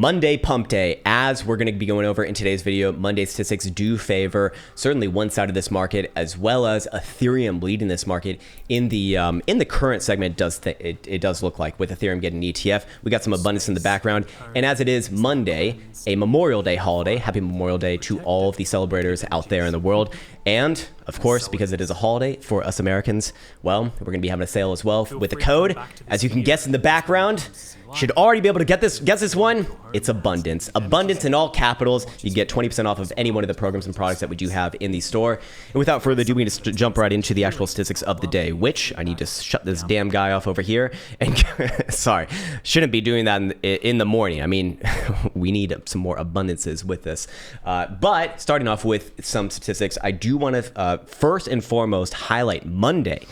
Monday pump day. As we're going to be going over in today's video, Monday statistics do favor certainly one side of this market, as well as Ethereum leading this market in the current segment. It does look like with Ethereum getting an ETF, we got some abundance in the background. And as it is Monday, a Memorial Day holiday, happy Memorial Day to all of the celebrators out there in the world. And of course, because it is a holiday for us Americans, well, we're going to be having a sale as well with the code. As you can guess in the background, should already be able to guess this one. It's abundance. Abundance in all capitals. You get 20% off of any one of the programs and products that we do have in the store. And without further ado, we need to jump right into the actual statistics of the day, which I need to shut this damn guy off over here. And sorry, shouldn't be doing that in the morning. I mean, we need some more abundances with this. But starting off with some statistics, I do want to first and foremost highlight Monday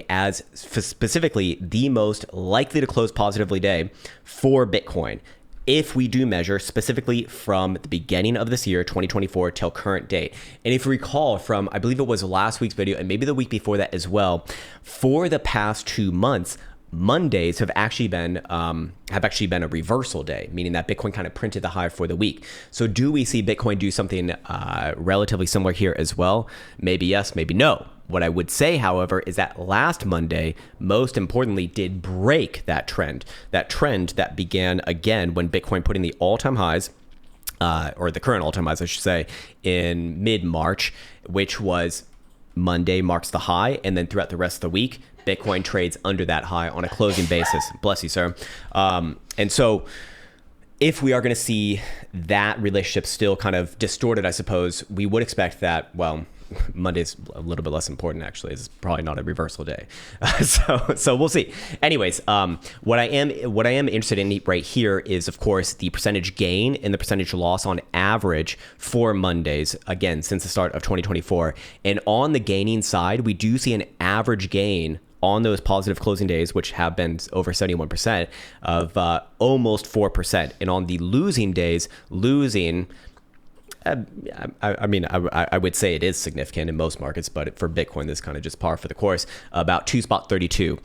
as specifically the most likely to close positively day for Bitcoin. If we do measure specifically from the beginning of this year, 2024, till current date. And if you recall from, I believe it was last week's video and maybe the week before that as well, for the past 2 months, Mondays have actually been a reversal day, meaning that Bitcoin kind of printed the high for the week. So do we see Bitcoin do something relatively similar here as well? Maybe yes, maybe no. What I would say, however, is that last Monday, most importantly, did break that trend that began again when Bitcoin put in the all-time highs, or the current all-time highs, I should say, in mid-March, which was Monday marks the high, and then throughout the rest of the week, Bitcoin trades under that high on a closing basis. Bless you, sir. And so if we are going to see that relationship still kind of distorted, I suppose, we would expect that, well, Monday's a little bit less important, actually. It's probably not a reversal day. So we'll see. Anyways, what I am interested in right here is, of course, the percentage gain and the percentage loss on average for Mondays, again, since the start of 2024. And on the gaining side, we do see an average gain on those positive closing days, which have been over 71%, of almost 4%. And on the losing days, I would say it is significant in most markets, but for Bitcoin, this kind of just par for the course, about 2.32.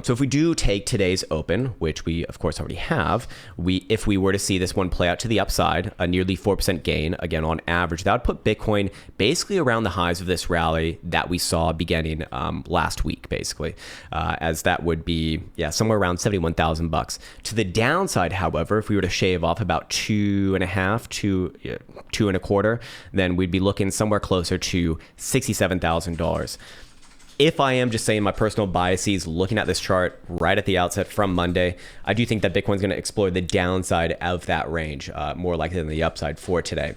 So if we do take today's open, which we of course already have, if we were to see this one play out to the upside, a nearly 4% gain, again on average, that would put Bitcoin basically around the highs of this rally that we saw beginning last week, basically, as that would be, somewhere around $71,000. To the downside, however, if we were to shave off about 2.5 to 2.25, then we'd be looking somewhere closer to $67,000. If I am just saying my personal biases, looking at this chart right at the outset from Monday, I do think that Bitcoin's going to explore the downside of that range, more likely than the upside for today.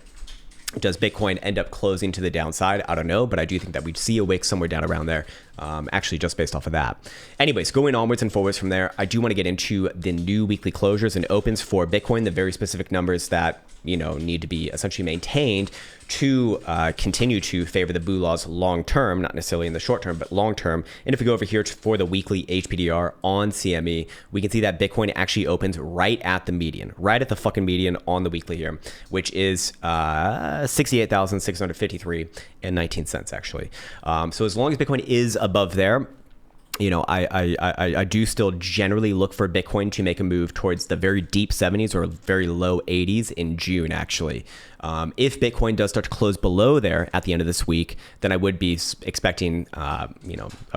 Does Bitcoin end up closing to the downside? I don't know, but I do think that we'd see a wick somewhere down around there, actually just based off of that. Anyways, going onwards and forwards from there, I do want to get into the new weekly closures and opens for Bitcoin, the very specific numbers that need to be essentially maintained to continue to favor the Boo laws long term, not necessarily in the short term, but long term. And if we go over here for the weekly HPDR on CME, we can see that Bitcoin actually opens right at the median, right at the fucking median on the weekly here, which is 68,653 and 19 cents actually. So as long as Bitcoin is above there, I do still generally look for Bitcoin to make a move towards the very deep 70s or very low 80s in June, actually. If Bitcoin does start to close below there at the end of this week, then I would be expecting, a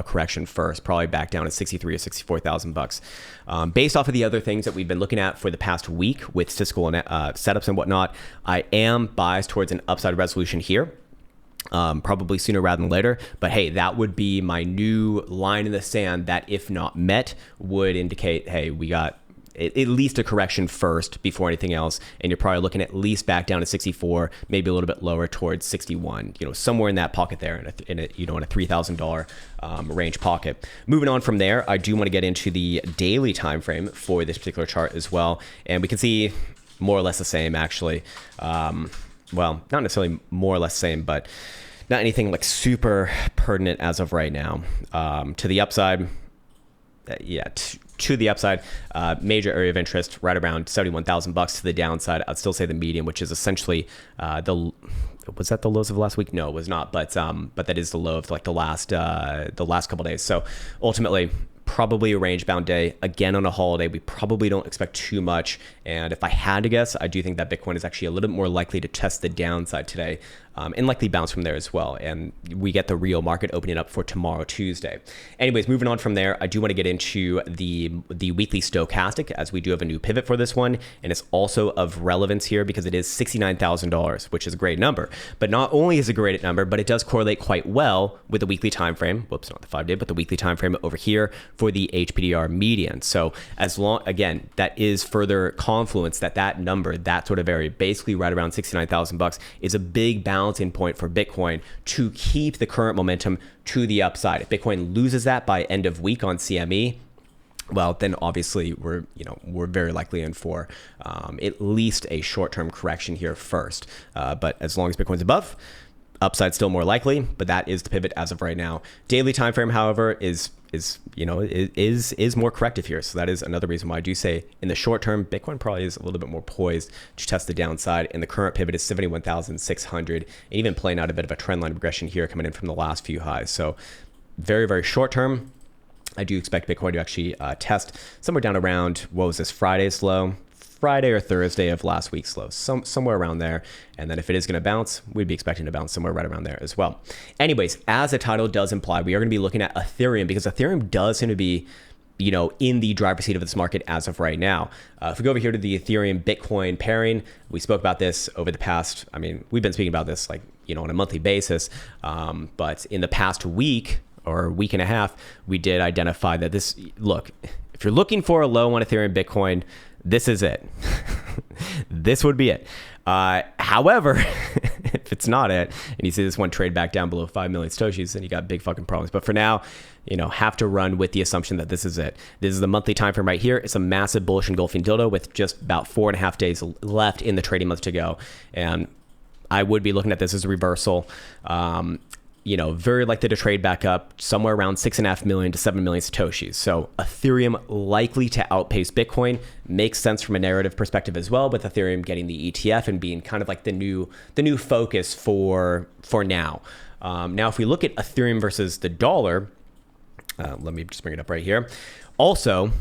correction first, probably back down to 63 or 64,000 bucks. Based off of the other things that we've been looking at for the past week with statistical setups and whatnot, I am biased towards an upside resolution here. Probably sooner rather than later, but hey, that would be my new line in the sand that, if not met, would indicate, hey, we got at least a correction first before anything else, and you're probably looking at least back down to 64, maybe a little bit lower towards 61, somewhere in that pocket there, in a $3,000 range pocket. Moving on from there, I do want to get into the daily time frame for this particular chart as well, and we can see more or less the same, actually. Well, not necessarily more or less same, but not anything like super pertinent as of right now. To the upside, to the upside, major area of interest right around 71,000 bucks. To the downside, I'd still say the median, which is essentially was that the lows of last week? No, it was not, but that is the low of like the last couple days. So ultimately, probably a range bound day. Again, on a holiday, we probably don't expect too much. And if I had to guess, I do think that Bitcoin is actually a little bit more likely to test the downside today, and likely bounce from there as well. And we get the real market opening up for tomorrow, Tuesday. Anyways, moving on from there, I do want to get into the weekly stochastic, as we do have a new pivot for this one. And it's also of relevance here because it is $69,000, which is a great number. But not only is it a great number, but it does correlate quite well with the weekly time frame. Whoops, not the 5-day, but the weekly time frame over here for the HPDR median. So as long, again, that is further confluence that number, that sort of area, basically right around 69,000 bucks, is a big balancing point for Bitcoin to keep the current momentum to the upside. If Bitcoin loses that by end of week on CME, well, then obviously we're very likely in for at least a short-term correction here first. But as long as Bitcoin's above, upside still more likely. But that is the pivot as of right now. Daily time frame, however, is more corrective here. So that is another reason why I do say in the short term, Bitcoin probably is a little bit more poised to test the downside. And the current pivot is 71,600, even playing out a bit of a trend line regression here coming in from the last few highs. So very, very short term, I do expect Bitcoin to actually test somewhere down around, what was this, Friday's low? Friday or Thursday of last week's low, somewhere around there. And then if it is going to bounce, we'd be expecting to bounce somewhere right around there as well. Anyways, as the title does imply, we are going to be looking at Ethereum because Ethereum does seem to be, in the driver's seat of this market as of right now. If we go over here to the Ethereum Bitcoin pairing, we spoke about this over the past, we've been speaking about this on a monthly basis. But in the past week or week and a half, we did identify that look, if you're looking for a low on Ethereum Bitcoin, this is it. This would be it. However, if it's not it, and you see this one trade back down below 5 million Satoshis, then you got big fucking problems. But for now, have to run with the assumption that this is it. This is the monthly time frame right here. It's a massive bullish engulfing dildo with just about 4.5 days left in the trading month to go. And I would be looking at this as a reversal. Very likely to trade back up somewhere around 6.5 million to 7 million Satoshis. So Ethereum likely to outpace Bitcoin makes sense from a narrative perspective as well, with Ethereum getting the ETF and being kind of like the new focus for now. Now, if we look at Ethereum versus the dollar, let me just bring it up right here. Also,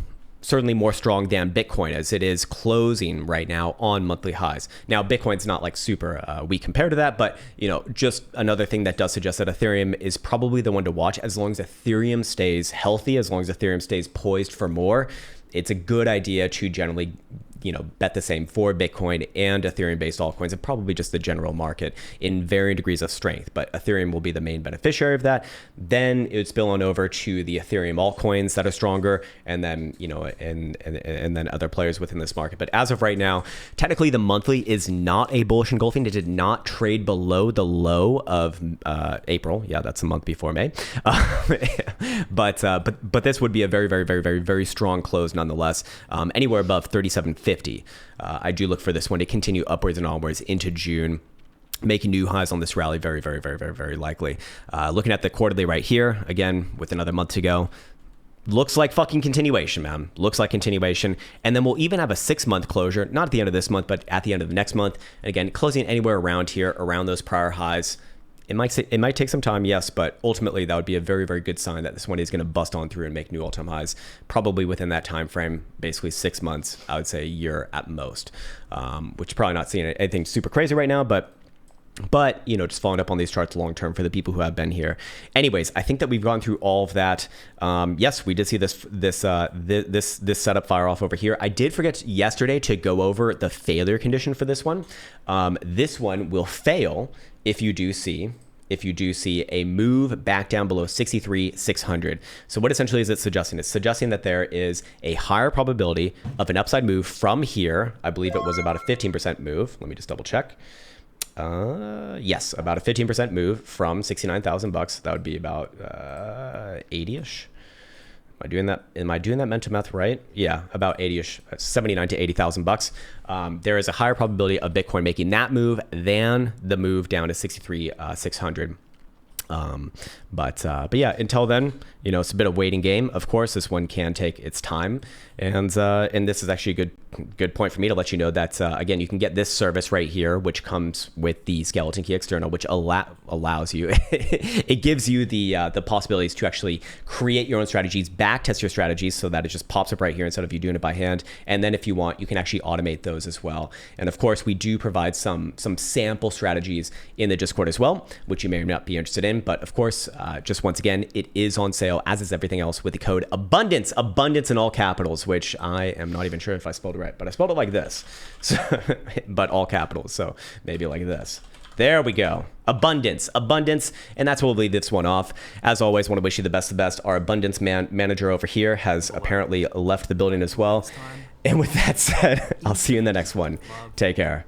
certainly more strong than Bitcoin, as it is closing right now on monthly highs. Now, Bitcoin's not like super weak compared to that, but just another thing that does suggest that Ethereum is probably the one to watch. As long as Ethereum stays healthy, as long as Ethereum stays poised for more, it's a good idea to generally bet the same for Bitcoin and Ethereum-based altcoins, and probably just the general market in varying degrees of strength. But Ethereum will be the main beneficiary of that. Then it would spill on over to the Ethereum altcoins that are stronger, and then and then other players within this market. But as of right now, technically the monthly is not a bullish engulfing. It did not trade below the low of April. Yeah, that's a month before May. But this would be a very, very, very, very, very strong close nonetheless. Anywhere above 37.50. I do look for this one to continue upwards and onwards into June, making new highs on this rally very, very, very, very, very likely. Looking at the quarterly right here, again, with another month to go, looks like fucking continuation, man. Looks like continuation. And then we'll even have a 6-month closure, not at the end of this month, but at the end of the next month. And again, closing anywhere around here, around those prior highs. It might take some time, yes, but ultimately that would be a very, very good sign that this one is going to bust on through and make new all-time highs, probably within that time frame, basically 6 months, I would say a year at most, which is probably not seeing anything super crazy right now, but just following up on these charts long term for the people who have been here. Anyways, I think that we've gone through all of that. Yes, we did see this setup fire off over here. I did forget yesterday to go over the failure condition for this one. This one will fail if you do see a move back down below 63,600. So what essentially is it suggesting? It's suggesting that there is a higher probability of an upside move from here. I believe it was about a 15% move. Let me just double check. Yes, about a 15% move from 69,000 bucks. That would be about 80-ish. Am I doing that mental math right? Yeah, about 80-ish, 79 to 80,000 bucks. There is a higher probability of Bitcoin making that move than the move down to 63,600. But yeah, until then, it's a bit of waiting game. Of course, this one can take its time, and this is actually a good point for me to let you know that, again, you can get this service right here, which comes with the skeleton key external, which allows you, it gives you the possibilities to actually create your own strategies, back test your strategies so that it just pops up right here instead of you doing it by hand. And then if you want, you can actually automate those as well. And of course, we do provide some sample strategies in the Discord as well, which you may or may not be interested in. But of course, just once again, it is on sale, as is everything else, with the code abundance in all capitals, which I am not even sure if I spelled it right, but I spelled it like this, so, but all capitals. So maybe like this. There we go. Abundance. And that's what we'll leave this one off. As always, want to wish you the best of the best. Our abundance manager over here has apparently left the building as well. And with that said, I'll see you in the next one. Take care.